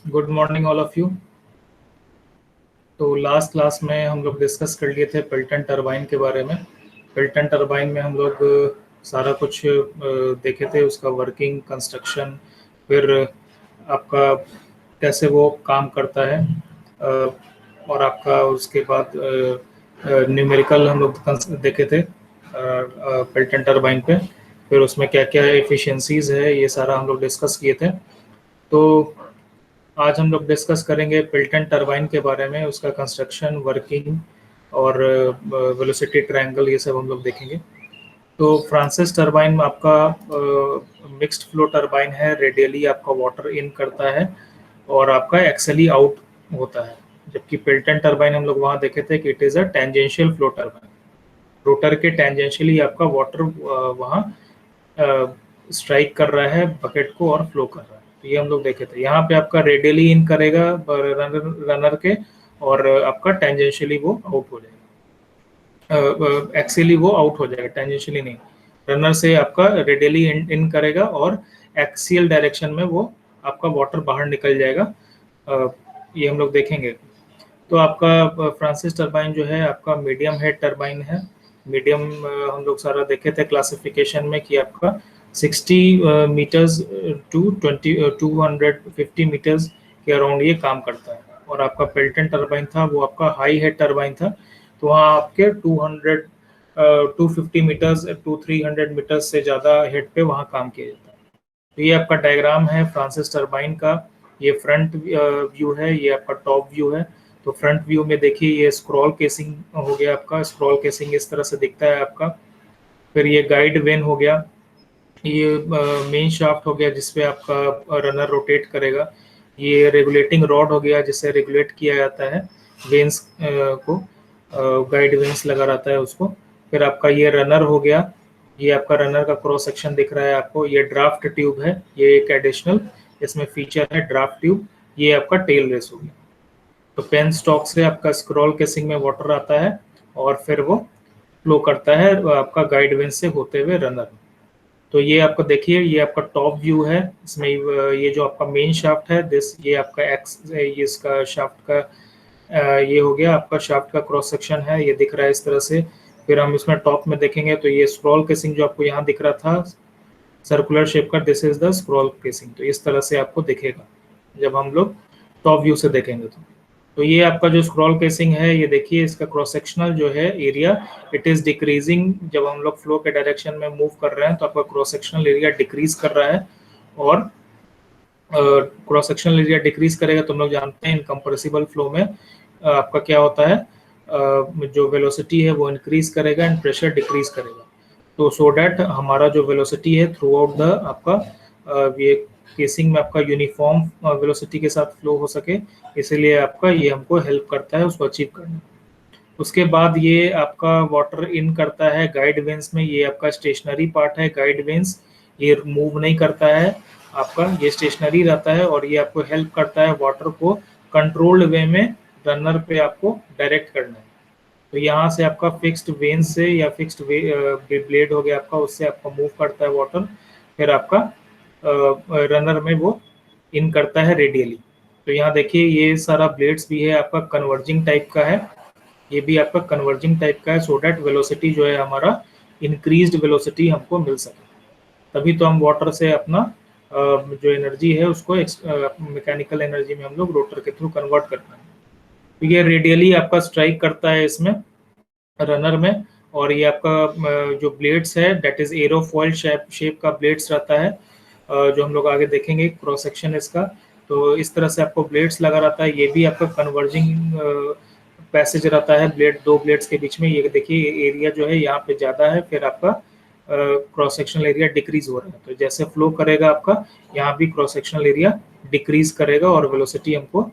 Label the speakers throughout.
Speaker 1: Good morning all of you. तो last class में हम लोग डिस्कस कर लिए थे पिल्टन टरबाइन के बारे में। पिल्टन टरबाइन में हम लोग सारा कुछ देखे थे, उसका वर्किंग, कंस्ट्रक्शन, फिर आपका कैसे वो काम करता है, और आपका उसके बाद न्यूमेरिकल हम लोग देखे थे पिल्टन टरबाइन पे। फिर उसमें क्या क्या एफिशिएंसीज है ये सारा हम लोग डिस्कस किए थे। तो आज हम लोग डिस्कस करेंगे पिल्टन टरबाइन के बारे में, उसका कंस्ट्रक्शन, वर्किंग और वेलोसिटी ट्रायंगल, ये सब हम लोग देखेंगे। तो फ्रांसिस टरबाइन में आपका मिक्स्ड फ्लो टरबाइन है, रेडियली आपका वाटर इन करता है और आपका एक्सेली आउट होता है। जबकि पिल्टन टरबाइन हम लोग वहाँ देखे थे कि it is a tangential flow turbine, rotor के टेंजेंशियली आपका वाटर वहाँ स्ट्राइक कर रहा है बकेट को और फ्लो कर रहा है। तो ये हम लोग देखे थे। यहाँ पे आपका रेडियली इन करेगा रनर के, और आपका टेंजेंशियली वो आउट हो जाएगा, एक्सियली वो आउट हो जाएगा, टेंजेंशियली नहीं। रनर से आपका रेडियली इन करेगा और एक्सियल डायरेक्शन में वो आपका वाटर बाहर निकल जाएगा। ये हम लोग देखेंगे। तो आपका फ्रांसिस टरबाइन जो है आपका मीडियम हेड टरबाइन है। मीडियम हम लोग सारा देखे थे क्लासिफिकेशन में कि आपका 60 मीटर्स टू 250 मीटर्स के अराउंड ये काम करता है। और आपका पिल्टन टरबाइन था वो आपका हाई हेड टरबाइन था, तो वहाँ आपके 250 मीटर्स टू 300 मीटर्स से ज़्यादा हेड पे वहाँ काम किया जाता है। तो ये आपका डायग्राम है फ्रांसिस टरबाइन का। ये फ्रंट व्यू है, ये आपका टॉप व्यू है। तो फ्रंट व्यू में देखिए ये स्क्रॉल केसिंग हो गया आपका, स्क्रॉल केसिंग इस तरह से दिखता है आपका। फिर ये गाइड वेन हो गया, ये मेन शाफ्ट हो गया जिसपे आपका रनर रोटेट करेगा। ये रेगुलेटिंग रॉड हो गया जिससे रेगुलेट किया जाता है वेन्स को, गाइड वेन्स लगा रहता है उसको। फिर आपका ये रनर हो गया, ये आपका रनर का क्रॉस सेक्शन दिख रहा है आपको। ये ड्राफ्ट ट्यूब है, ये एक एडिशनल इसमें फीचर है ड्राफ्ट ट्यूब। ये आपका टेल रेस हो गया। तो पेन स्टॉक से आपका स्क्रॉल केसिंग में वाटर आता है और फिर वो फ्लो करता है आपका गाइड वेन से होते हुए रनर। तो ये आपका देखिए, ये आपका टॉप व्यू है। इसमें ये जो आपका मेन शाफ्ट है ये आपका एक्स, ये इसका शाफ्ट का ये हो गया आपका शाफ्ट का क्रॉस सेक्शन है, ये दिख रहा है इस तरह से। फिर हम इसमें टॉप में देखेंगे तो ये स्क्रॉल केसिंग जो आपको यहाँ दिख रहा था सर्कुलर शेप का, this is the scroll casing. तो इस तरह से आपको दिखेगा जब हम लोग टॉप व्यू से देखेंगे। तो ये आपका जो स्क्रॉल केसिंग है, ये देखिए इसका क्रॉस सेक्शनल जो है एरिया, इट इज डिक्रीजिंग। जब हम लोग फ्लो के डायरेक्शन में मूव कर रहे हैं तो आपका क्रॉस सेक्शनल एरिया डिक्रीज कर रहा है। और क्रॉस सेक्शनल एरिया डिक्रीज करेगा तो हम लोग जानते हैं इनकम्प्रेसिबल फ्लो में आपका क्या होता है, जो वेलोसिटी है वो इंक्रीज करेगा एंड प्रेशर डिक्रीज करेगा। तो सो डैट हमारा जो वेलोसिटी है थ्रू आउट द आपका ये केसिंग में आपका यूनिफॉर्म वेलोसिटी के साथ फ्लो हो सके, इसीलिए आपका ये हमको हेल्प करता है उसको अचीव करने। उसके बाद ये आपका वाटर इन करता है गाइड वेन्स में। ये आपका स्टेशनरी पार्ट है गाइड वेन्स, ये मूव नहीं करता है आपका, ये स्टेशनरी रहता है और ये आपको हेल्प करता है वाटर को कंट्रोल्ड वे में रनर पे आपको डायरेक्ट करना है। तो यहाँ से आपका फिक्स्ड वेन से या फिक्स्ड ब्लेड हो गया आपका, उससे आपका मूव करता है वाटर, फिर आपका रनर में वो इन करता है रेडियली। तो यहाँ देखिए ये सारा ब्लेड्स भी है आपका कन्वर्जिंग टाइप का है, ये भी आपका कन्वर्जिंग टाइप का है, सो डैट वेलोसिटी जो है हमारा इंक्रीज्ड वेलोसिटी हमको मिल सके। तभी तो हम वाटर से अपना जो एनर्जी है उसको मैकेनिकल एनर्जी में हम लोग रोटर के थ्रू कन्वर्ट करते हैं। तो ये रेडियली आपका स्ट्राइक करता है इसमें रनर में। और ये आपका जो ब्लेड्स है दैट इज एरोफॉइल शेप का ब्लेड्स रहता है, जो हम लोग आगे देखेंगे क्रॉस सेक्शन इसका। तो इस तरह से आपको ब्लेड्स लगा रहता है, ये भी आपका कन्वर्जिंग पैसेज रहता है ब्लेड, दो ब्लेड्स के बीच में। ये देखिए एरिया जो है यहाँ पे ज़्यादा है, फिर आपका क्रॉस सेक्शनल एरिया डिक्रीज हो रहा है। तो जैसे फ्लो करेगा आपका यहाँ भी क्रॉस सेक्शनल एरिया डिक्रीज करेगा और वेलोसिटी हमको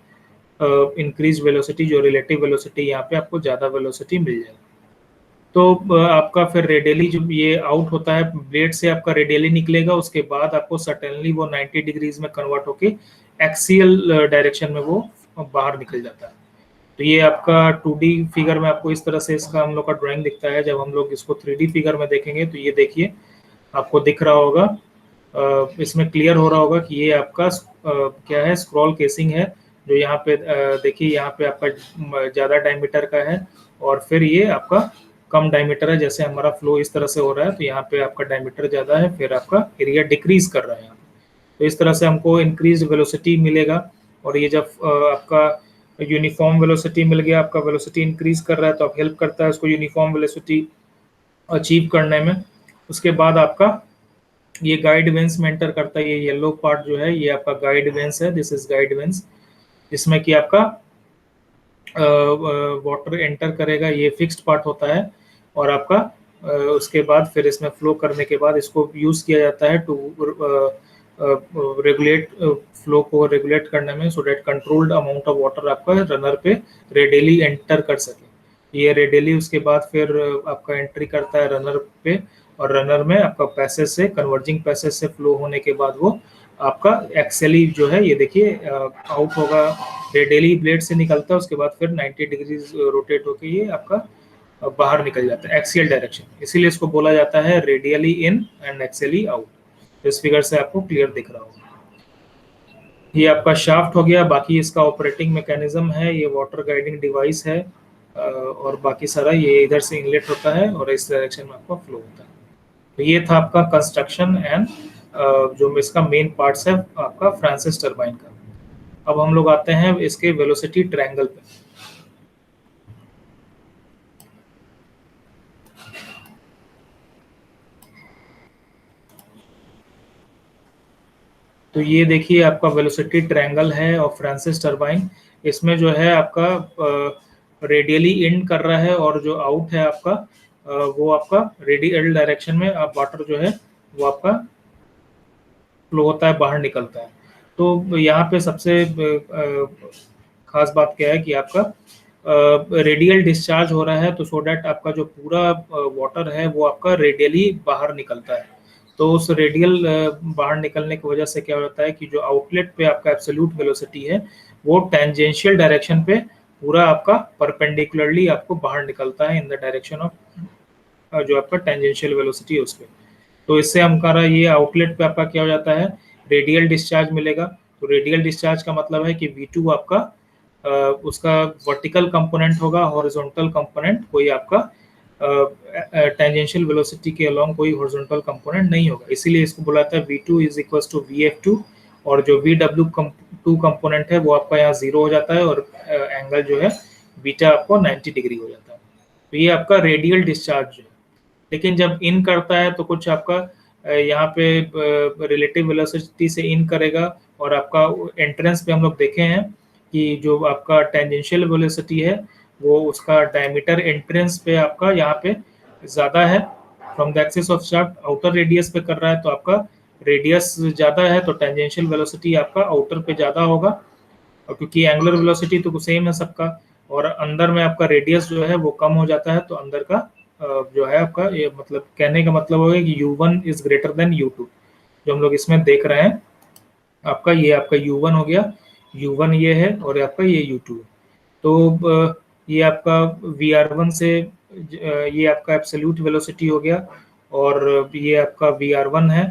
Speaker 1: इंक्रीज वेलोसिटी, जो रिलेटिव वेलोसिटी यहाँ पे आपको ज़्यादा वेलोसिटी मिल जाएगा। तो आपका फिर रेडियली जब ये आउट होता है ब्लेड से आपका रेडियली निकलेगा, उसके बाद आपको सडनली वो 90 डिग्रीज में कन्वर्ट होके एक्सियल डायरेक्शन में वो बाहर निकल जाता है। तो ये आपका 2D फिगर में आपको इस तरह से इसका हम लोग का ड्राइंग दिखता है। जब हम लोग इसको 3D फिगर में देखेंगे तो ये देखिए आपको दिख रहा होगा इसमें क्लियर हो रहा होगा कि ये आपका क्या है, स्क्रॉल केसिंग है, जो यहाँ पे देखिए यहाँ पे आपका ज़्यादा डायमीटर का है, और फिर ये आपका कम डायमीटर है। जैसे हमारा फ्लो इस तरह से हो रहा है तो यहाँ पे आपका डायमीटर ज़्यादा है, फिर आपका एरिया डिक्रीज कर रहा है यहाँ पे। तो इस तरह से हमको इंक्रीज वेलोसिटी मिलेगा। और ये जब आपका यूनिफॉर्म वेलोसिटी मिल गया, आपका वेलोसिटी इंक्रीज कर रहा है, तो आप हेल्प करता है उसको यूनिफॉर्म वेलोसिटी अचीव करने में। उसके बाद आपका ये गाइड वेंस में एंटर करता है। ये येलो पार्ट जो है ये आपका गाइड वेंस है, दिस इज गाइड वेंस, जिसमें कि आपका वाटर एंटर करेगा, ये फिक्स्ड पार्ट होता है। और आपका उसके बाद फिर इसमें फ्लो करने के बाद इसको यूज किया जाता है टू रेगुलेट फ्लो को रेगुलेट करने में, so that controlled amount of water आपका रनर पे रेडियली एंटर कर सके। ये रेडियली उसके बाद फिर आपका एंट्री करता है रनर पे, और रनर में आपका पैसेज से, कन्वर्जिंग पैसेज से फ्लो होने के बाद वो आपका एक्सेली जो है ये देखिए आउट होगा, रेडियली ब्लेड से निकलता है, उसके बाद फिर 90 डिग्री रोटेट होकर ये आपका बाहर निकल जाता है एक्सियल डायरेक्शन। इसीलिए इसको बोला जाता है radially in and axially out. इस फिगर से आपको क्लियर दिख रहा होगा। ये आपका शाफ्ट हो गया, बाकी इसका ऑपरेटिंग मैकेनिज्म है, ये वाटर गाइडिंग डिवाइस है, और बाकी सारा ये इधर से इनलेट होता है और इस डायरेक्शन में आपका फ्लो होता है। तो ये था आपका कंस्ट्रक्शन एंड जो इसका मेन पार्ट्स है आपका फ्रांसिस टरबाइन का। अब हम लोग आते हैं इसके वेलोसिटी ट्रायंगल पे। तो ये देखिए आपका वेलोसिटी ट्रायंगल है और फ्रांसिस टरबाइन, इसमें जो है आपका रेडियली इन कर रहा है, और जो आउट है आपका वो आपका रेडियल डायरेक्शन में आप वाटर जो है वो आपका फ्लो होता है, बाहर निकलता है। तो यहाँ पे सबसे खास बात क्या है कि आपका रेडियल डिस्चार्ज हो रहा है, तो सो डैट आपका जो पूरा वाटर है वो आपका रेडियली बाहर निकलता है। तो उस रेडियल बाहर निकलने की वजह से क्या होता है कि जो आउटलेट पे आपका एब्सोल्यूट वेलोसिटी है वो टेंजेंशियल डायरेक्शन पे पूरा आपका परपेंडिकुलरली आपको बाहर निकलता है इन द डायरेक्शन ऑफ जो आपका टेंजेंशियल वेलोसिटी है उस पर। तो इससे हमारा ये आउटलेट पे आपका क्या हो जाता है, रेडियल डिस्चार्ज मिलेगा। तो रेडियल डिस्चार्ज का मतलब है कि V2 आपका उसका वर्टिकल कंपोनेंट होगा, हॉरिजॉन्टल कंपोनेंट कोई आपका टेंजेंशियल वेलोसिटी के अलोंग कोई हॉरिजॉन्टल कंपोनेंट नहीं होगा। इसीलिए इसको बोला जाता है V2 is equal to VF2, और जो VW2 कंपोनेंट है वो आपका यहाँ 0 हो जाता है, और एंगल जो है बीटा आपको 90 डिग्री हो जाता है। तो ये आपका रेडियल डिस्चार्ज है। लेकिन जब इन करता है तो कुछ आपका यहाँ पे रिलेटिव वेलोसिटी से इन करेगा, और आपका एंट्रेंस पे हम लोग देखे हैं कि जो आपका टेंजेंशियल वेलोसिटी है वो उसका डायमीटर एंट्रेंस पे आपका यहाँ पे ज़्यादा है, from the axis of shaft outer radius पे कर रहा है, तो आपका रेडियस ज़्यादा है तो टेंजेंशियल वेलोसिटी आपका आउटर पे ज़्यादा होगा। और क्योंकि एंगुलर वेलोसिटी तो सेम है सबका, और अंदर में आपका रेडियस जो है वो कम हो जाता है, तो अंदर का जो है आपका ये मतलब कहने का मतलब होगा कि U1 is greater than U2, जो हम लोग इसमें देख रहे हैं। आपका ये आपका U1 हो गया, U1 ये है, और आपका ये U2। तो ये आपका VR1 से ये आपका एब्सोल्यूट वेलोसिटी हो गया, और ये आपका VR1 है।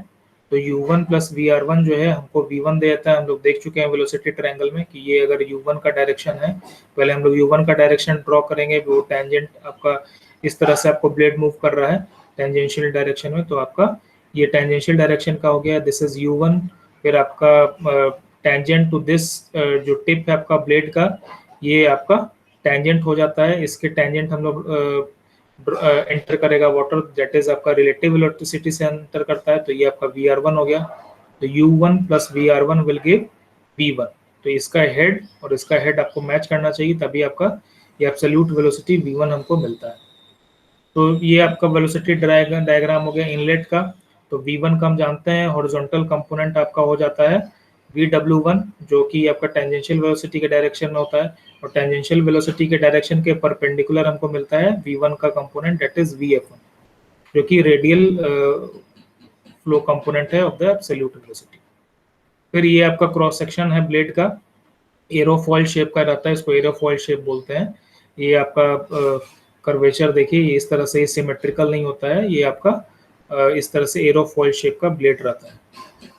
Speaker 1: तो U1 प्लस VR1 जो है हमको V1 दे देता है। हम लोग देख चुके हैं वेलोसिटी ट्रायंगल में कि ये अगर U1 का डायरेक्शन है, पहले हम लोग U1 का डायरेक्शन ड्रॉ करेंगे, वो टेंजेंट आपका इस तरह से आपको ब्लेड मूव कर रहा है टेंजेंशियल डायरेक्शन में, तो आपका ये टेंजेंशियल डायरेक्शन का हो गया, दिस इज U1। फिर आपका टेंजेंट टू दिस जो टिप है आपका ब्लेड का, ये आपका टेंजेंट हो जाता है, इसके टेंजेंट हम लोग एंटर करेगा वाटर, दैट इज आपका रिलेटिव वेलोसिटी से एंटर करता है, तो ये आपका VR1 हो गया। तो U1 plus VR1 will give V1। तो इसका हेड और इसका हेड आपको मैच करना चाहिए, तभी आपका ये एब्सोल्यूट वेलोसिटी V1 हमको मिलता है। तो ये आपका वेलोसिटी डायग्राम हो गया इनलेट का। तो V1 का हम जानते हैं, हॉरिजॉन्टल कंपोनेंट आपका हो जाता है VW1, जो कि आपका टेंजेंशियल वेलोसिटी के डायरेक्शन में होता है, और टेंजेंशियल वेलोसिटी के डायरेक्शन के परपेंडिकुलर हमको मिलता है V1 का कंपोनेंट, दैट इज VF1, जो कि रेडियल फ्लो कंपोनेंट है ऑफ द एब्सोल्यूट वेलोसिटी। फिर ये आपका क्रॉस सेक्शन है ब्लेड का, एरोफॉइल शेप का रहता है, इसको एरोफॉइल शेप बोलते हैं। ये आपका कर्वेचर देखिए, ये इस तरह से सिमेट्रिकल नहीं होता है, ये आपका इस तरह से एरोफॉइल शेप का ब्लेड रहता है।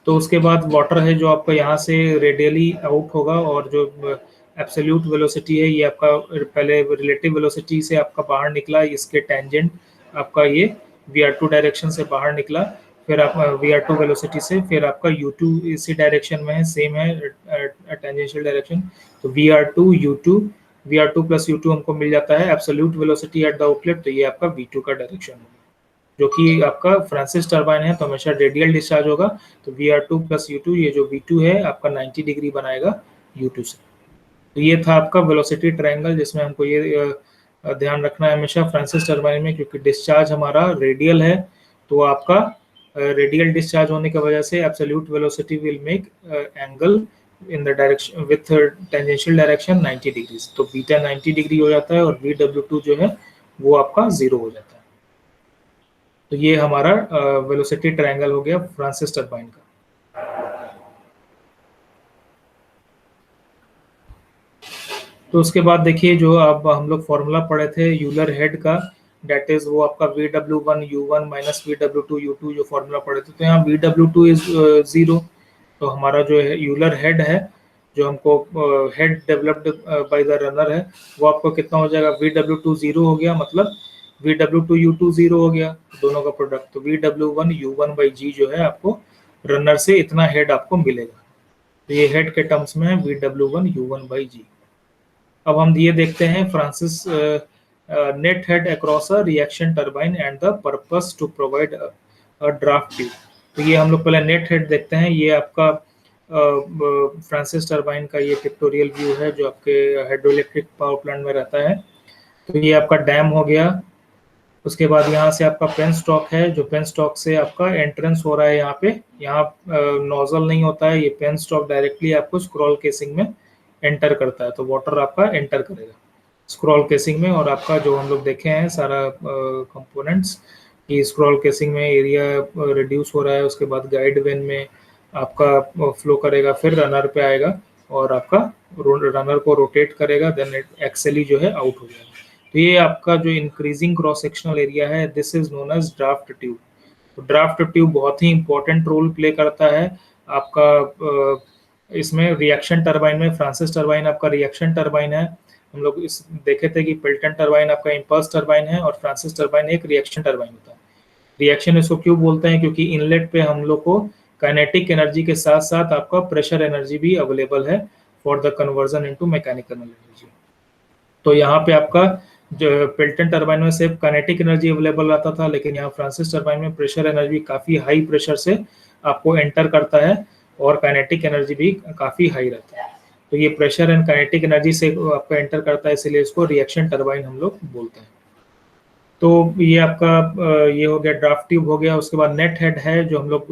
Speaker 1: तो उसके बाद वाटर है जो आपका यहाँ से रेडियली आउट होगा, और जो एब्सोल्यूट वेलोसिटी है ये आपका पहले रिलेटिव वेलोसिटी से आपका बाहर निकला, इसके टेंजेंट आपका ये VR2 डायरेक्शन से बाहर निकला, फिर आप VR2 वेलोसिटी से, फिर आपका U2 इसी डायरेक्शन में है, सेम है टेंजेंशियल डायरेक्शन। तो VR2 U2 VR2 plus U2 हमको मिल जाता है absolute velocity at the outlet, तो ये आपका V2 का डायरेक्शन होगा, जो कि आपका फ्रांसिस टर्बाइन है तो हमेशा रेडियल डिस्चार्ज होगा। तो VR2 प्लस U2, ये जो V2 है आपका 90 डिग्री बनाएगा U2 से। तो ये था आपका वेलोसिटी ट्रायंगल, जिसमें हमको ये ध्यान रखना है हमेशा फ्रांसिस टर्बाइन में, क्योंकि डिस्चार्ज हमारा रेडियल है, तो आपका रेडियल डिस्चार्ज होने की वजह से absolute velocity will make angle in the direction with tangential direction 90 degree. तो बीटा 90 डिग्री हो जाता है और VW2 जो है वो आपका 0 हो जाता है। तो ये हमारा वेलोसिटी ट्रायंगल हो गया फ्रांसिस टर्बाइन का। तो उसके बाद देखिए जो अब हम लोग फॉर्मूला पढ़े थे यूलर हेड का, डेट इज वो आपका VW1 U1 minus VW2 U2 जो फॉर्मूला पढ़े थे, तो यहाँ VW2 इज 0। तो हमारा जो है यूलर हेड है, जो हमको head developed by the runner है, वो आपको कितना हो जाएगा, VW2 0 हो गया, मतलब VW2 U2 0 हो गया, दोनों का प्रोडक्ट। तो VW1 U1 बाई G जो है आपको रनर से इतना हेड आपको मिलेगा। तो ये हेड के टर्म्स में है VW1 U1 बाई G। अब हम ये देखते हैं Francis net head across a reaction turbine and the purpose to provide a draft tube. तो ये हम लोग पहले नेट हेड देखते हैं। ये आपका फ्रांसिस टर्बाइन का ये पिक्टोरियल व्यू है जो आपके हाइड्रोइलेक्ट्रिक पावर प्लांट में रहता है। तो ये आपका डैम हो गया। उसके बाद यहाँ से आपका पेन स्टॉक है, जो पेन स्टॉक से आपका एंट्रेंस हो रहा है यहाँ पे। यहाँ नोजल नहीं होता है, ये पेन स्टॉक डायरेक्टली आपको स्क्रॉल केसिंग में एंटर करता है, तो वाटर आपका एंटर करेगा स्क्रॉल केसिंग में। और आपका जो हम लोग देखे हैं सारा कंपोनेंट्स कि स्क्रॉल केसिंग में एरिया रिड्यूस हो रहा है, उसके बाद गाइड वेन में आपका फ्लो करेगा, फिर रनर पे आएगा और आपका रनर को रोटेट करेगा, देन एक्सेली जो है आउट हो जाएगा। तो ये आपका जो इंक्रीजिंग क्रॉस सेक्शनल एरिया है, this is known as draft tube. तो ड्राफ्ट ट्यूब बहुत ही इंपॉर्टेंट रोल प्ले करता है आपका इसमें रिएक्शन टरबाइन में। फ्रांसिस टरबाइन आपका रिएक्शन टरबाइन है। हम लोग इस देखे थे कि पिल्टन टरबाइन आपका इम्पल्स टरबाइन है और फ्रांसिस टरबाइन एक रिएक्शन टरबाइन होता है। रिएक्शन इसको क्यों बोलते हैं, क्योंकि इनलेट पे हम लोग को काइनेटिक एनर्जी के साथ साथ आपका प्रेशर एनर्जी भी अवेलेबल है for the conversion into mechanical energy. तो यहाँ पे आपका जो पिल्टन टरबाइन में सिर्फ काइनेटिक एनर्जी अवेलेबल रहता था, लेकिन यहाँ फ्रांसिस टरबाइन में प्रेशर एनर्जी काफी हाई प्रेशर से आपको एंटर करता है और काइनेटिक एनर्जी भी काफी हाई रहता है। तो ये प्रेशर एंड काइनेटिक एनर्जी से आपका एंटर करता है, इसलिए इसको रिएक्शन टरबाइन हम लोग बोलते हैं। तो ये आपका ये हो गया ड्राफ्ट ट्यूब हो गया। उसके बाद नेट हेड है जो हम लोग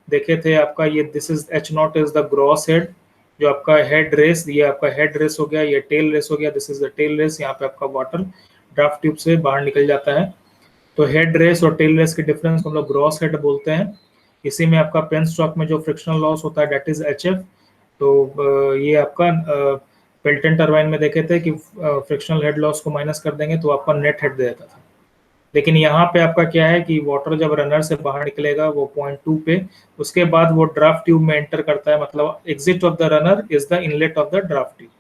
Speaker 1: देखे थे आपका, ये this is H0 is the gross head, जो आपका हेड रेस, ये आपका हेड रेस हो गया, ये टेल रेस हो गया, this is the tail race. यहाँ पे आपका वाटर ड्राफ्ट ट्यूब से बाहर निकल जाता है। तो हेड रेस और टेल रेस के डिफरेंस हम लोग ग्रॉस हेड बोलते हैं। इसी में आपका पेन स्टॉक में जो फ्रिक्शनल लॉस होता है डेट इज HF। तो ये आपका पिल्टन टरबाइन में देखे थे कि फ्रिक्शनल हेड लॉस को माइनस कर देंगे तो आपका नेट हेड दे देता था। लेकिन यहाँ पे आपका क्या है कि वाटर जब रनर से बाहर निकलेगा वो पॉइंट 2 पे, उसके बाद वो ड्राफ्ट ट्यूब में एंटर करता है, मतलब exit of the runner is the inlet of the draft tube.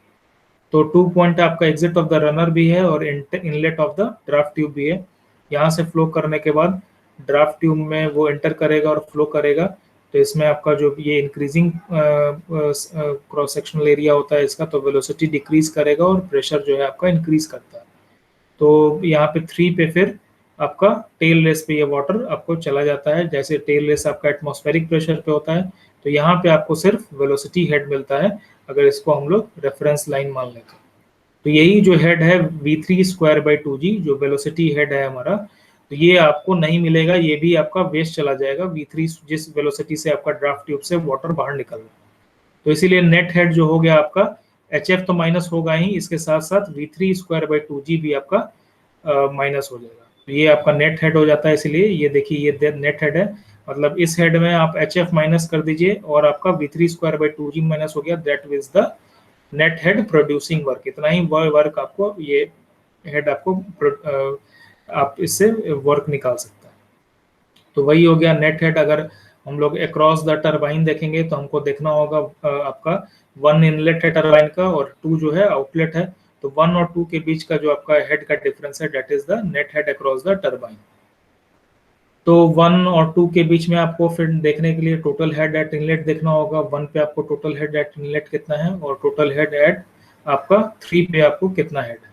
Speaker 1: तो 2 पॉइंट आपका एग्जिट ऑफ द रनर भी है और inlet of the draft tube भी है। यहाँ से फ्लो करने के बाद ड्राफ्ट ट्यूब में वो एंटर करेगा और फ्लो करेगा। तो इसमें आपका जो ये इंक्रीजिंग क्रॉस सेक्शनल एरिया होता है इसका, तो वेलोसिटी डिक्रीज करेगा और प्रेशर जो है आपका इंक्रीज करता है। तो यहाँ पे 3 पे फिर आपका टेल रेस पे ये वाटर आपको चला जाता है। जैसे टेल रेस आपका एटमॉस्फेरिक प्रेशर पे होता है, तो यहाँ पे आपको सिर्फ वेलोसिटी हेड मिलता है अगर इसको हम लोग रेफरेंस लाइन मान लें तो यही जो हेड है V3 स्क्वायर बाई 2G जो वेलोसिटी हेड है हमारा, तो ये आपको नहीं मिलेगा, ये भी आपका वेस्ट चला जाएगा V3 जिस वेलोसिटी से आपका ड्राफ्ट ट्यूब से वाटर बाहर निकल रहा है। तो इसीलिए नेट हेड जो हो गया आपका HF तो माइनस होगा ही, इसके साथ साथ V3 स्क्वायर बाई 2G भी आपका माइनस हो जाएगा। तो ये आपका नेट हेड हो जाता है। इसलिए ये देखिए ये नेट हेड है, मतलब इस हेड में आप HF माइनस कर दीजिए और आपका V3 square by 2G minus हो गया, that is the net head producing work. इतना ही वर्क आपको ये हेड आपको आप इससे वर्क निकाल सकता है। तो वही हो गया नेट हेड। अगर हम लोग अक्रॉस द टरबाइन देखेंगे तो हमको देखना होगा आपका 1 इनलेट है टरबाइन का और 2 जो है आउटलेट है, तो 1 और 2 के बीच का जो आपका हेड का डिफरेंस है that is the net head across the turbine. तो 1 और 2 के बीच में आपको फिर देखने के लिए टोटल हेड एट इनलेट देखना होगा। 1 पे आपको टोटल हेड एट इनलेट कितना है और टोटल हेड एट आपका 3 पे आपको कितना हेड है।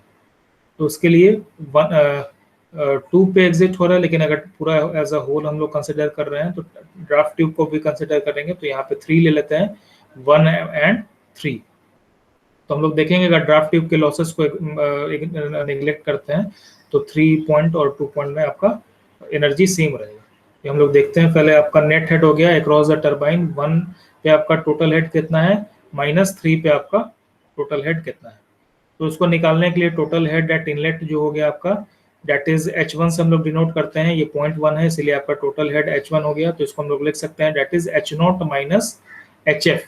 Speaker 1: तो उसके लिए 2 पे एग्जिट हो रहा है, लेकिन अगर पूरा एज अ होल हम लोग कंसिडर कर रहे हैं तो ड्राफ्ट ट्यूब को भी कंसिडर करेंगे, तो यहाँ पे 3 ले लेते हैं, 1 एंड 3। तो हम लोग देखेंगे अगर ड्राफ्ट ट्यूब के लॉसेस को निगलेक्ट करते हैं तो 3 पॉइंट और 2 पॉइंट में आपका एनर्जी सेम रहेगा। ये हम लोग देखते हैं, पहले आपका नेट हेड हो गया अक्रॉस द टरबाइन, 1 पे आपका टोटल हेड कितना है, -3 पे आपका टोटल हेड कितना है। तो उसको निकालने के लिए टोटल हेड एट इनलेट जो हो गया आपका दैट इज H1 से हम लोग डिनोट करते हैं, ये 0.1 है इसलिए आपका टोटल हेड H1 हो गया। तो इसको हम लोग लिख सकते हैं that is H0 minus HF,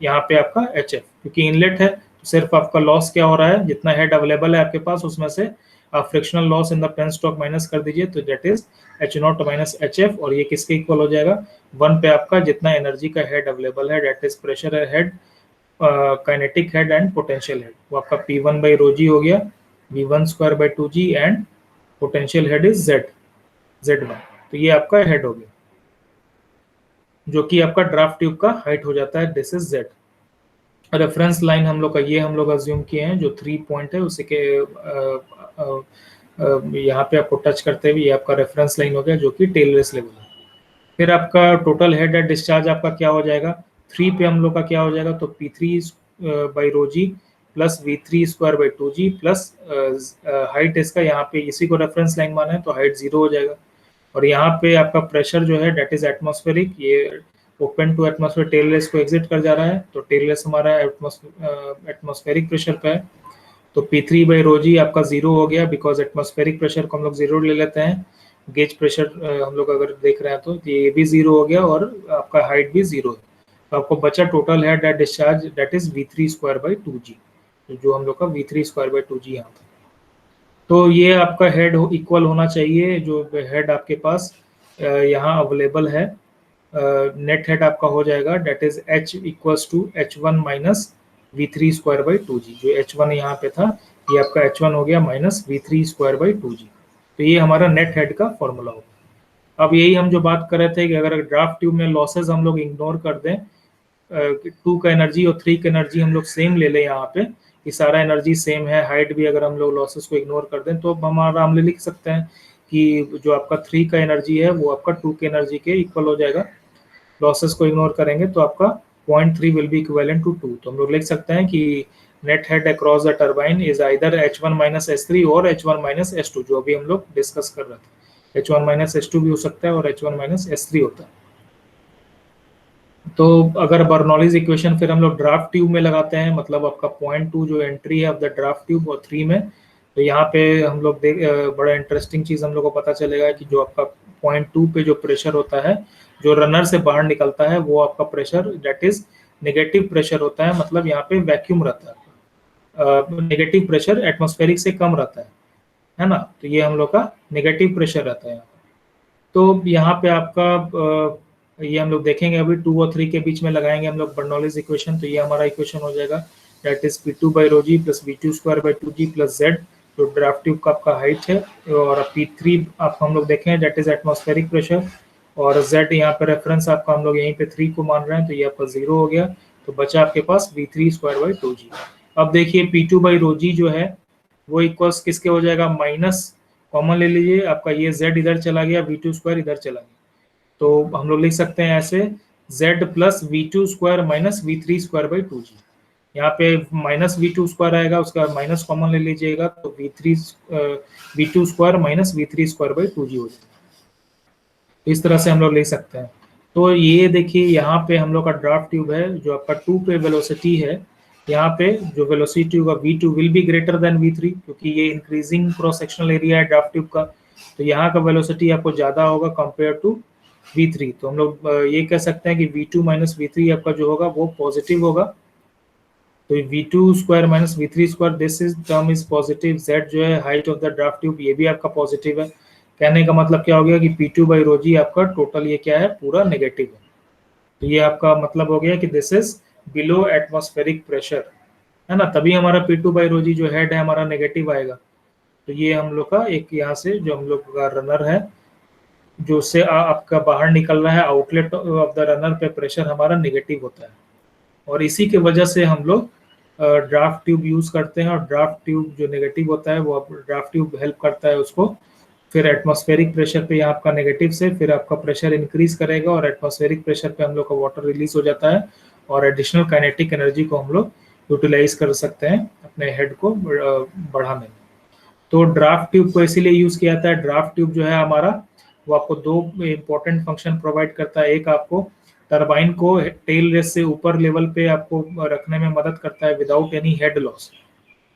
Speaker 1: यहाँ पे आपका HF क्योंकि इनलेट है तो सिर्फ आपका लॉस क्या हो रहा है, जितना हेड अवेलेबल है आपके पास उसमें से आप frictional loss in the penstock minus कर दीजिए, तो that is H0 minus HF, और ये किसके इक्वल हो जाएगा, 1 पे आपका जितना एनर्जी का हेड अवेलेबल है that is pressure head, kinetic head and potential head, वो आपका P1 बाई रो जी हो गया, V1 square by 2G and potential head is Z1। तो ये आपका हेड हो गया जो कि आपका ड्राफ्ट ट्यूब का हाइट हो जाता है, this is Z। Reference line हम लोग का ये हम लोग अज्यूम किए हैं जो 3 पॉइंट है उसी के यहाँ पे आपको टच करते हुए ये आपका रेफरेंस लाइन हो गया जो कि टेल रेस लेवल है। फिर आपका टोटल हेड एट डिस्चार्ज आपका क्या हो जाएगा, 3 पे हम लोग का क्या हो जाएगा, तो P3 by rho g plus V3 square by 2G plus height इसका यहाँ पे इसी को रेफरेंस लाइन माना है तो हाइट 0 हो जाएगा। और यहाँ पे आपका प्रेशर जो है डेट इज एटमॉस्फेरिक, ये open to atmosphere tail race को एग्जिट कर जा रहा है, तो टेल रेस हमारा एटमॉस्फेरिक प्रेशर पे है। तो P3 बाई रो जी आपका 0 हो गया बिकॉज एटमॉस्फेरिक प्रेशर को हम लोग 0 ले लेते हैं, गेज प्रेशर हम लोग अगर देख रहे हैं तो ये भी 0 हो गया और आपका हाइट भी 0 है। तो आपको बचा total head at discharge that is V3 square by 2G, जो हम लोग का V3 स्क्वायर बाई 2G यहाँ था। तो ये आपका हेड इक्वल होना चाहिए जो हेड आपके पास यहाँ अवेलेबल है। नेट हेड आपका हो जाएगा that is H equals to H1 minus V3 square by 2G, जो H1 यहाँ पे था ये आपका H1 हो गया minus V3 square by 2G। तो ये हमारा नेट हेड का फॉर्मूला होगा। अब यही हम जो बात कर रहे थे कि अगर ड्राफ्ट ट्यूब में लॉसेस हम लोग इग्नोर कर दें, 2 का एनर्जी और 3 का एनर्जी हम लोग सेम ले लें, यहाँ पे कि सारा एनर्जी सेम है, हाइट भी अगर हम लोग लॉसेस को इग्नोर कर दें तो हम आराम से लिख सकते हैं कि जो आपका 3 का एनर्जी है वो आपका 2 के एनर्जी के इक्वल हो जाएगा। लॉसेस को इग्नोर करेंगे तो आपका 0.3 विल बी इक्विवेलेंट टू 2। तो हम लोग लिख सकते हैं कि net head across the turbine is either H1 minus H3 और H1 माइनस H2, जो अभी हम लोग डिस्कस कर रहे थे। H1 माइनस H2 भी हो सकता है और H1 माइनस H3 होता है। तो अगर बर्नौलीज इक्वेशन फिर हम लोग ड्राफ्ट ट्यूब में लगाते हैं, मतलब आपका 0.2 जो एंट्री है ऑफ द ड्राफ्ट ट्यूब और 3 में, तो यहाँ पे हम लोग बड़ा इंटरेस्टिंग चीज हम लोग को पता चलेगा कि जो आपका 0.2 पे जो प्रेशर होता है जो रनर से बाहर निकलता है वो आपका pressure that is negative pressure होता है, मतलब यहाँ पे वैक्यूम रहता है, नेगेटिव प्रेशर एटमॉस्फेरिक से कम रहता है ना, तो ये हम लोग का नेगेटिव प्रेशर रहता है। तो यहाँ पे आपका ये हम लोग देखेंगे अभी 2 और 3 के बीच में लगाएंगे हम लोग बर्नौलीज इक्वेशन, तो ये हमारा इक्वेशन हो जाएगा that is P2 by rho g plus V2 square by 2G plus Z, जो ड्राफ्ट ट्यूब का आपका हाइट है, और P3 आप हम लोग देखें दैट इज एटमॉस्फेरिक प्रेशर, और Z यहाँ पे रेफरेंस आपका हम लोग यहीं पे 3 को मान रहे हैं तो ये आपका 0 हो गया, तो बचा आपके पास V3 स्क्वायर बाई 2G। अब देखिए P2 बाई रो जी जो है वो इक्वल्स किसके हो जाएगा, माइनस कॉमन ले लीजिए, आपका ये Z इधर चला गया, V2 स्क्वायर इधर चला गया, तो हम लोग लिख सकते हैं ऐसे Z plus V2 square minus V3 square by 2G। यहाँ पे माइनस V2 स्क्वायर आएगा, उसका माइनस कॉमन ले लीजिएगा तो V2 square minus V3 square by 2G हो जाएगा। इस तरह से हम लोग ले सकते हैं। तो ये देखिए यहाँ पे हम लोग का ड्राफ्ट ट्यूब है जो आपका 2 पे वेलोसिटी है, यहाँ पे जो वेलोसिटी होगा V2 will be greater than V3 क्योंकि ये इंक्रीजिंग क्रॉस सेक्शनल एरिया है ड्राफ्ट ट्यूब का, तो यहाँ का वेलोसिटी आपको ज्यादा होगा कंपेयर टू V3। तो हम लोग ये कह सकते हैं कि V2 माइनस V3 आपका जो होगा वो पॉजिटिव होगा, तो V2 square minus V3 square this is term is positive. Z जो है height of the draft tube ये भी आपका पॉजिटिव है, कहने का मतलब क्या हो गया कि P2 बाई रो जी आपका टोटल ये क्या है पूरा नेगेटिव है, तो ये आपका मतलब हो गया कि this is below atmospheric pressure, है ना, तभी हमारा P2/ρg जो हेड है हमारा नेगेटिव आएगा। तो ये हम लोग का एक यहाँ से जो हम लोग का रनर है जो से आपका बाहर निकल रहा है, आउटलेट ऑफ द रनर पे प्रेशर हमारा नेगेटिव होता है, और इसी की वजह से हम लोग ड्राफ्ट ट्यूब यूज करते हैं। और ड्राफ्ट ट्यूब जो नेगेटिव होता है वो ड्राफ्ट ट्यूब हेल्प करता है उसको, फिर एटमॉस्फेरिक प्रेशर पे यहाँ आपका नेगेटिव से फिर आपका प्रेशर इंक्रीज करेगा, और एटमॉस्फेरिक प्रेशर पे हम लोग का वाटर रिलीज हो जाता है, और एडिशनल काइनेटिक एनर्जी को हम लोग यूटिलाइज कर सकते हैं अपने हेड को बढ़ाने में। तो ड्राफ्ट ट्यूब को इसीलिए यूज किया जाता है। ड्राफ्ट ट्यूब जो है हमारा वो आपको दो इंपॉर्टेंट फंक्शन प्रोवाइड करता है। एक आपको टरबाइन को टेल रेस से ऊपर लेवल पे आपको रखने में मदद करता है without any head loss.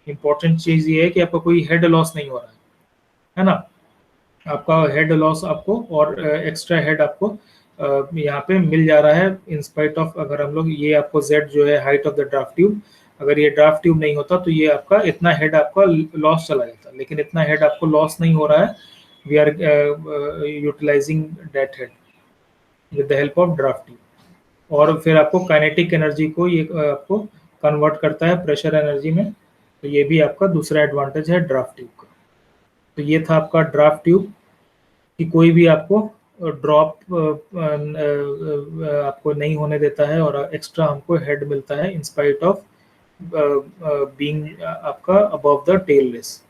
Speaker 1: Important चीज ये है कि आपको कोई हेड लॉस नहीं हो रहा है ना, आपका हेड लॉस आपको और एक्स्ट्रा हेड आपको यहाँ पे मिल जा रहा है इन स्पाइट ऑफ, अगर हम लोग ये आपको जेड जो है height of the draft tube, अगर ये ड्राफ्ट ट्यूब नहीं होता तो ये आपका इतना हेड आपका लॉस चला जाता, लेकिन इतना हेड आपको लॉस नहीं हो रहा है। We are utilizing that head with the help of draft tube. और फिर आपको काइनेटिक एनर्जी को ये आपको कन्वर्ट करता है प्रेशर एनर्जी में, तो ये भी आपका दूसरा एडवांटेज है ड्राफ्ट ट्यूब का। तो ये था आपका ड्राफ्ट ट्यूब कि कोई भी आपको ड्रॉप आपको नहीं होने देता है, और एक्स्ट्रा हमको हेड मिलता है इन स्पाइट ऑफ बीइंग आपका अबव द टेल रेस।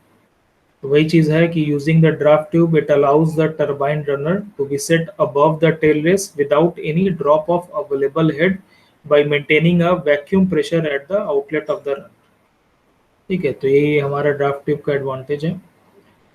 Speaker 1: तो वही चीज है कि using the draft tube it allows the turbine runner to be set above the tail race without any drop of available head by maintaining a vacuum pressure at the outlet of the run. ठीक है, तो यही हमारा draft tube का advantage है।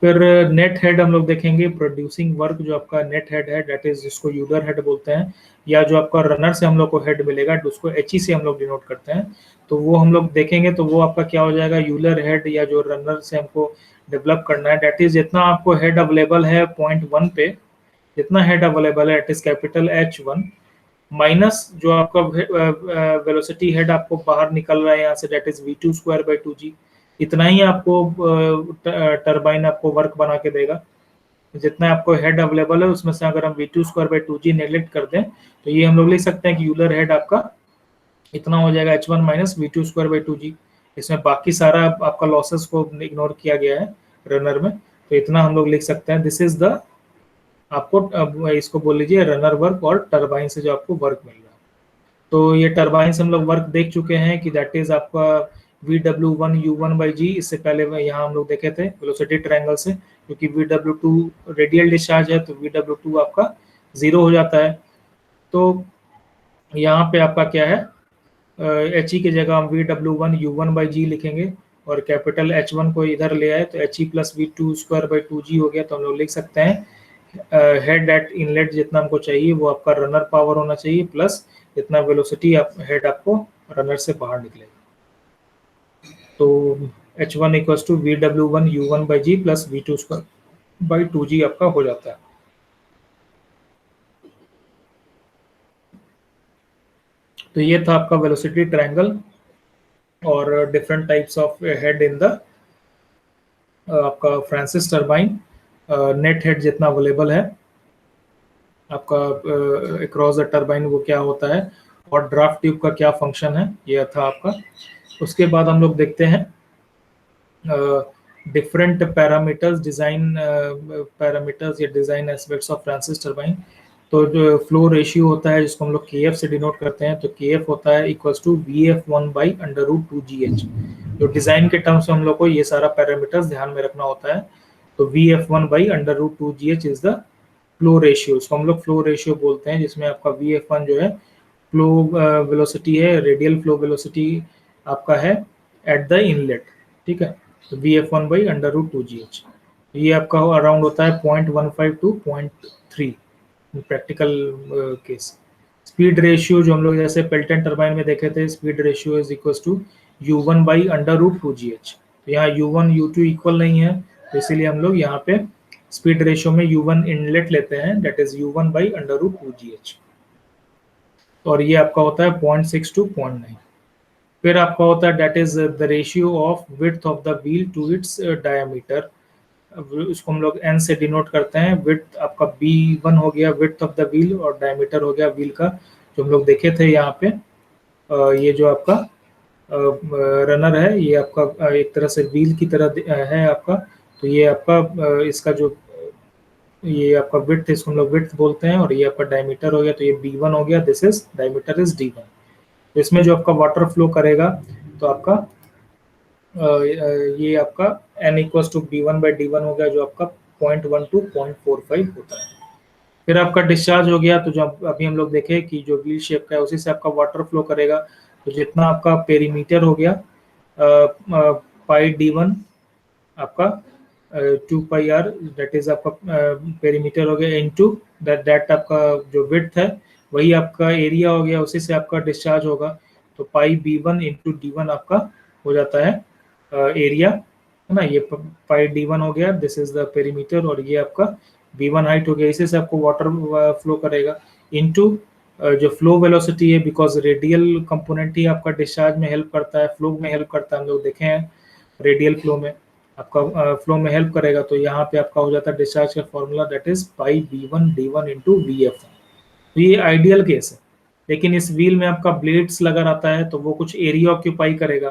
Speaker 1: फिर net head हम लोग देखेंगे, प्रोड्यूसिंग वर्क जो आपका नेट हेड है दैट इज जिसको यूलर हेड बोलते हैं, या जो आपका रनर से हम लोग को हेड मिलेगा तो उसको HE से हम लोग डिनोट करते हैं। तो वो हम लोग देखेंगे तो वो आपका क्या हो जाएगा, यूलर हेड या जो रनर से हमको डेवलप करना है दैट इज जितना आपको हेड अवेलेबल है पॉइंट 1 पे, जितना हेड अवेलेबल है it is capital H1 minus जो आपका वेलोसिटी हेड आपको बाहर निकल रहा है यहाँ से दैट इज V2/2g। इतना ही आपको टरबाइन आपको वर्क बना के देगा। जितना आपको हेड अवेलेबल है उसमें से अगर हम V2/2g नेग्लेक्ट कर दें तो ये हम लोग लिख सकते हैं कि यूलर हेड आपका इतना हो जाएगा H1 माइनस V2/2g। इसमें बाकी सारा आपका लॉसेस को इग्नोर किया गया है रनर में, तो इतना हम लोग लिख सकते हैं। दिस इज द आपको इसको बोल लीजिए रनर वर्क और टरबाइन से जो आपको वर्क मिल रहा है। तो ये टरबाइन से हम लोग वर्क देख चुके हैं कि दैट इज आपका VW1U1/g। इससे पहले यहाँ हम लोग देखे थे वेलोसिटी ट्रायंगल से, क्योंकि VW2 रेडियल डिस्चार्ज है तो VW2 आपका 0 हो जाता है। तो यहाँ पे आपका क्या है, HE की जगह हम VW1U1/g लिखेंगे, और कैपिटल H1 को इधर ले आए तो HE प्लस V2/2g हो गया। तो हम लोग लिख सकते हैं हेड एट इनलेट जितना हमको चाहिए वो आपका रनर पावर होना चाहिए, प्लस जितना वेलोसिटी हेड आपको रनर से बाहर निकलेगा। तो H1 equals to VW1U1/g plus V2/2g आपका हो जाता है। तो ये था आपका वेलोसिटी ट्रायंगल और different types of head in the आपका फ्रांसिस टरबाइन। नेट हेड जितना अवेलेबल है आपका अक्रॉस द टरबाइन वो क्या होता है, और ड्राफ्ट ट्यूब का क्या फंक्शन है, ये था आपका। उसके बाद हम लोग देखते हैं डिफरेंट पैरामीटर्स, डिजाइन पैरामीटर्स या design aspects of Francis turbine. तो जो फ्लो रेशियो होता है जिसको हम लोग KF से डिनोट करते हैं, तो KF होता है इक्वल्स टू VF1/√2GH। जो डिजाइन के टर्म्स में हम लोग को ये सारा पैरामीटर्स ध्यान में रखना होता है। तो VF1/√2GH is the flow ratio, इसको हम लोग फ्लो रेशियो बोलते हैं, जिसमें आपका VF1 जो है फ्लो वेलोसिटी है, रेडियल फ्लो वेलोसिटी आपका है एट द इनलेट। ठीक है, तो VF1/√2GH ये आपका अराउंड होता है 0.15 to 0.3 practical case. Speed ratio जो हम लोग जैसे पेल्टन टरबाइन में देखे थे, speed ratio is equal to U1/√2GH। तो यहाँ U1 U2 इक्वल नहीं है, तो इसीलिए हम लोग यहाँ पे स्पीड रेशियो में U1 इनलेट लेते हैं, दैट इज U1/√2GH, और ये आपका होता है 0.6 to 0.9। फिर आपका होता है that is the ratio of width of the wheel to its diameter. इसको हम लोग N से डिनोट करते हैं। विड्थ आपका B1 हो गया विड्थ ऑफ द व्हील, और डायमीटर हो गया व्हील का जो हम लोग देखे थे यहाँ पे। ये जो आपका रनर है, ये आपका एक तरह से व्हील की तरह है आपका। तो ये आपका इसका जो ये आपका विड्थ, इसको हम लोग विड्थ बोलते हैं, और ये आपका डायमीटर हो गया, तो ये B1 हो गया, this is diameter is D1। तो इसमें जो आपका वाटर फ्लो करेगा, तो आपका ये आपका n इक्वल्स टू B1/D1 हो गया, जो आपका 0.1 to 0.45 होता है। फिर आपका डिस्चार्ज हो गया, तो जो अभी हम लोग देखे कि जो व्हील शेप का है उसी से आपका वाटर फ्लो करेगा। तो जितना आपका पेरीमीटर हो गया πD1 आपका 2πr, दैट इज आपका पेरीमीटर हो गया, इनटू दैट आपका जो विड्थ है वही आपका एरिया हो गया, उसी से आपका डिस्चार्ज होगा। तो πB1 इंटू D1 आपका हो जाता है एरिया, है ना। ये πD1 हो गया, दिस इज द पेरीमीटर, और ये आपका B1 हाइट हो गया, इसी से आपको वाटर फ्लो करेगा। इनटू जो फ्लो वेलोसिटी है, बिकॉज रेडियल कंपोनेंट ही आपका डिस्चार्ज में हेल्प करता है, फ्लो में हेल्प करता है, हम लोग देखे हैं रेडियल फ्लो में आपका फ्लो में हेल्प करेगा। तो यहाँ पे आपका हो जाता है डिस्चार्ज का formula, that is πB1D1 into VF। तो ये आइडियल केस है, लेकिन इस व्हील में आपका ब्लेड्स लगा रहता है, तो वो कुछ एरिया ऑक्यूपाई करेगा।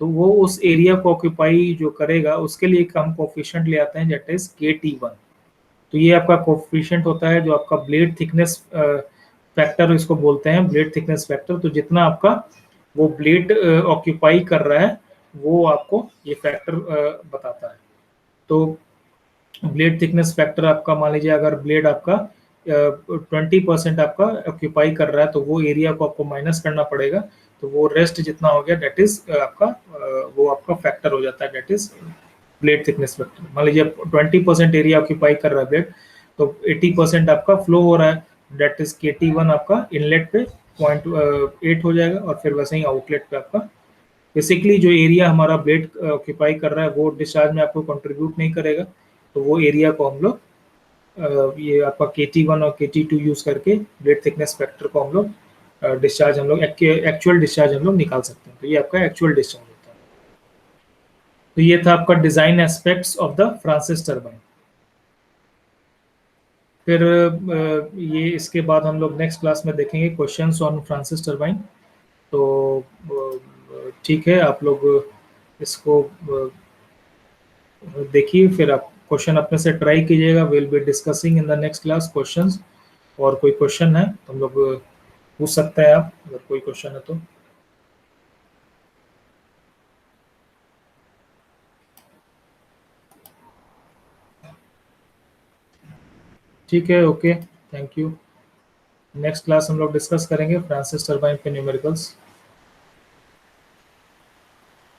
Speaker 1: तो वो उस एरिया को ऑक्यूपाई जो करेगा उसके लिए एक हम कोफिशिएंट ले आते हैं, दैट इज KT1। तो ये आपका कोफिशिएंट होता है जो आपका ब्लेड थिकनेस फैक्टर, इसको बोलते हैं ब्लेड थिकनेस फैक्टर। तो जितना आपका वो ब्लेड ऑक्यूपाई कर रहा है वो आपको ये फैक्टर बताता है। तो ब्लेड थिकनेस फैक्टर आपका मान लीजिए अगर ब्लेड आपका 20% आपका ऑक्यूपाई कर रहा है, तो वो एरिया को आपको माइनस करना पड़ेगा। तो वो रेस्ट जितना हो गया, दैट इज आपका वो आपका फैक्टर हो जाता है, that is blade thickness factor. मान लीजिए 20% एरिया ऑक्यूपाई कर रहा है ब्लेड, तो 80% आपका फ्लो हो रहा है, दैट इज KT1 आपका इनलेट पे 0.8 हो जाएगा, और फिर वैसे ही आउटलेट पे आपका बेसिकली जो एरिया हमारा ब्लेड ऑक्यूपाई कर रहा है वो डिस्चार्ज में आपको कंट्रीब्यूट नहीं करेगा। तो वो एरिया को हम लोग ये आपका KT1 और KT2 यूज करके ब्लेड थिकनेस फैक्टर को हम लोग डिस्चार्ज हम लोग एक्चुअल डिस्चार्ज हम लोग निकाल सकते हैं। तो ये आपका एक्चुअल डिस्चार्ज होता है। तो ये था आपका design aspects of the Francis turbine. फिर ये इसके बाद हम लोग नेक्स्ट क्लास में देखेंगे क्वेश्चंस ऑन फ्रांसिस टरबाइन। तो ठीक है, आप लोग इसको देखिए, फिर आप क्वेश्चन अपने से ट्राई कीजिएगा। Will be discussing in the next class questions. और कोई क्वेश्चन है तो हम लोग पूछ सकते हैं, आप अगर कोई क्वेश्चन है तो। ठीक है, okay, thank you. Next class हम लोग डिस्कस करेंगे फ्रांसिस टरबाइन के न्यूमेरिकल्स।